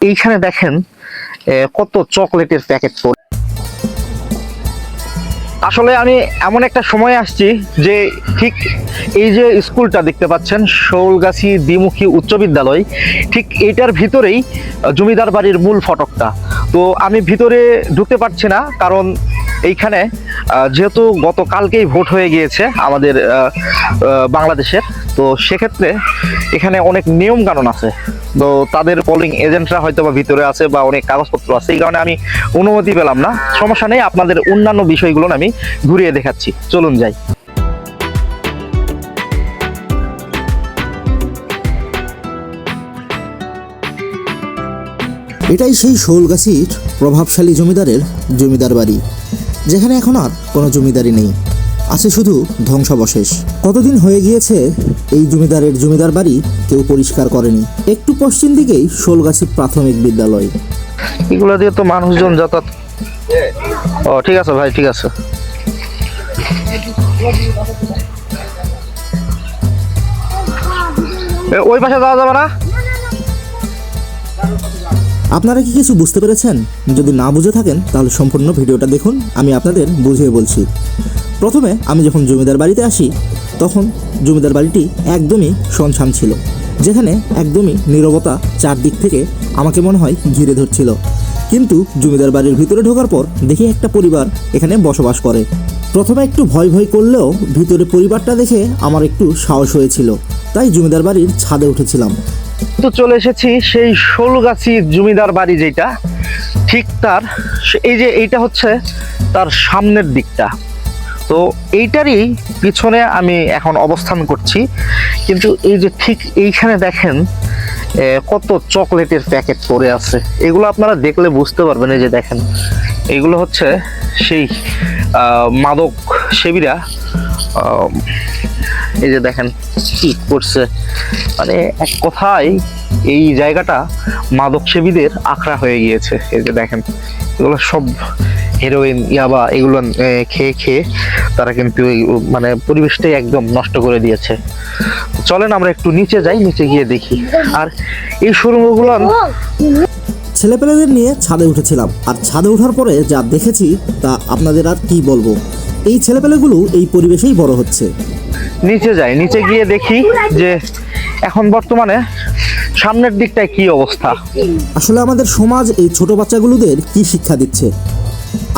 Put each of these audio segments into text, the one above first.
এইখানে দেখেন কত চকলেটের প্যাকেট পড়ে। আসলে আমি এমন একটা সময় আসছি যে ঠিক এই যে স্কুলটা দেখতে পাচ্ছেন শৌলগাছি দ্বিমুখী উচ্চ বিদ্যালয়, ঠিক এইটার ভিতরেই জমিদার বাড়ির মূল ফটকটা। তো আমি ভিতরে ঢুকতে পারছি না, কারণ এইখানে যেহেতু গতকালকেই ভোট হয়ে গিয়েছে আমাদের বাংলাদেশের, তো সেক্ষেত্রে এখানে অনেক নিয়ম কানুন আছে। তো তাদের পোলিং এজেন্টরা হয়তো বা ভিতরে আছে বা অনেক কাগজপত্র আছে, এই কারণে আমি অনুমতি পেলাম না। সমস্যা নেই, আপনাদের অন্যান্য বিষয়গুলো আমি ঘুরিয়ে দেখাচ্ছি, চলুন যাই। এটাই সেই শৌলগাছির প্রভাবশালী জমিদারের জমিদার বাড়ি, যেখানে এখন আর কোনো জমিদারি নেই, আছে শুধু ধ্বংসাবশেষ। কতদিন হয়ে গিয়েছে এই জমিদারের জমিদার বাড়ি কেউ পরিষ্কার করেনি। একটু পশ্চিম দিকেই শৌলগাছি প্রাথমিক বিদ্যালয়। এগুলো দিয়ে তো মানুষজন যাতায়াত। ও ঠিক আছে ভাই, ঠিক আছে। ওই পাশে যাওয়া যাবে না? আপনারা কি কিছু বুঝতে পেরেছেন? যদি না বুঝে থাকেন তাহলে সম্পূর্ণ ভিডিওটা দেখুন, আমি আপনাদের বুঝিয়ে বলছি। প্রথমে আমি যখন জমিদার বাড়িতে আসি তখন জমিদার বাড়িটি একদমই শুনশান ছিল, যেখানে একদমই নীরবতা চারদিক থেকে আমাকে মনে হয় ঘিরে ধরছিল। কিন্তু জমিদার বাড়ির ভিতরে ঢোকার পর দেখি একটা পরিবার এখানে বসবাস করে। প্রথমে একটু ভয় ভয় করলেও ভিতরে পরিবারটা দেখে আমার একটু সাহস হয়েছিল, তাই জমিদার বাড়ির ছাদে উঠেছিলাম। তো চলে এসেছি সেই শৌলগাছি জমিদার বাড়ি, যেটা ঠিক তার এই যে এইটা হচ্ছে তার সামনের দিকটা। তো এইটারই পিছনে আমি এখন অবস্থান করছি। কিন্তু এই যে ঠিক এইখানে দেখেন কত চকলেটের প্যাকেট পড়ে আছে। এগুলো আপনারা দেখলে বুঝতে পারবেন। এই যে দেখেন, এগুলো হচ্ছে সেই মাদক সেবীরা এই যে দেখেন কি করছে। মানে এক কথায় এই জায়গাটা মাদক সেবীদের আখড়া হয়ে গিয়েছে। এই যে দেখেন, এগুলো সব হেরোইন, ইয়াবা, এগুলো খেয়ে খেয়ে তারা কিন্তু মানে পরিবেশটাই একদম নষ্ট করে দিয়েছে। চলেন আমরা একটু নিচে যাই, নিচে গিয়ে দেখি। আর এই শোরুমগুলো ছেলেপেলেদের নিয়ে ছাদে উঠেছিলাম, আর ছাদে ওঠার পরে যা দেখেছি তা আপনাদের আর কি বলবো। এই ছেলেপেলেগুলো এই পরিবেশেই বড় হচ্ছে। নিচে যাই, নিচে গিয়ে দেখি যে এখন বর্তমানে সামনের দিকটায় কি অবস্থা। আসলে আমাদের সমাজ এই ছোট বাচ্চাগুলোদের কি শিক্ষা দিচ্ছে।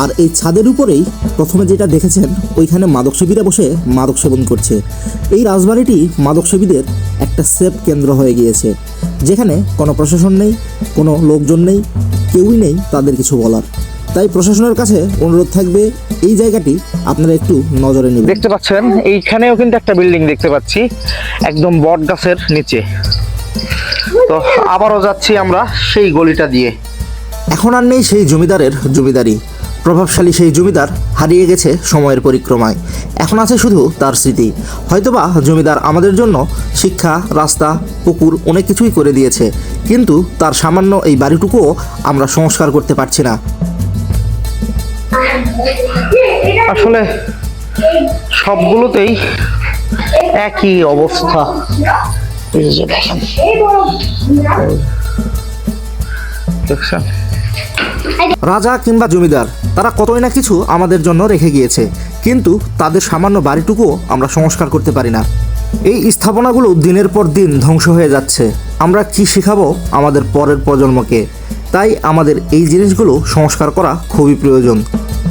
আর এই ছাদের উপরেই প্রথমে যেটা দেখেছেন, ওইখানে মাদকসেবীরা বসে মাদক সেবন করছে। এই রাজবাড়িটি মাদকসেবীদের একটা সেফ কেন্দ্র হয়ে গিয়েছে, যেখানে কোনো প্রশাসন নেই, কোনো লোকজন নেই, কেউই নেই তাদের কিছু বলার। তাই প্রশাসনের কাছে অনুরোধ থাকবে এই জায়গাটি আপনারা একটু নজরে নেবেন। দেখতে পাচ্ছেন এইখানেও কিন্তু একটা বিল্ডিং দেখতে পাচ্ছি, একদম বট গাছের নিচে। তো আবারও যাচ্ছি আমরা সেই গলিটা দিয়ে। এখন আর নেই সেই জমিদারের জমিদারি। প্রভাবশালী সেই জমিদার হারিয়ে গেছে সময়ের পরিক্রমায়। এখন আছে শুধু তার স্মৃতি। হয়তোবা জমিদার আমাদের জন্য শিক্ষা, রাস্তা, পুকুর অনেক কিছুই করে দিয়েছে, কিন্তু তার সামান্য এই বাড়িটুকুও আমরা সংস্কার করতে পারছি না। আসলে সবগুলোতেই একই অবস্থা। এই যে দেখেন, দেখছেন, রাজা কিংবা জমিদার তারা কতই না কিছু আমাদের জন্য রেখে গিয়েছে, কিন্তু তাদের সামান্য বাড়িটুকুও আমরা সংস্কার করতে পারি না। এই স্থাপনাগুলো দিনের পর দিন ধ্বংস হয়ে যাচ্ছে। আমরা কি শেখাবো আমাদের পরের প্রজন্মকে? তাই আমাদের এই জিনিসগুলো সংস্কার করা খুবই প্রয়োজন।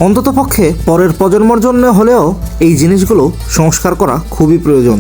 অন্ততপক্ষে পরের প্রজন্মের জন্য হলেও এই জিনিসগুলো সংস্কার করা খুবই প্রয়োজন।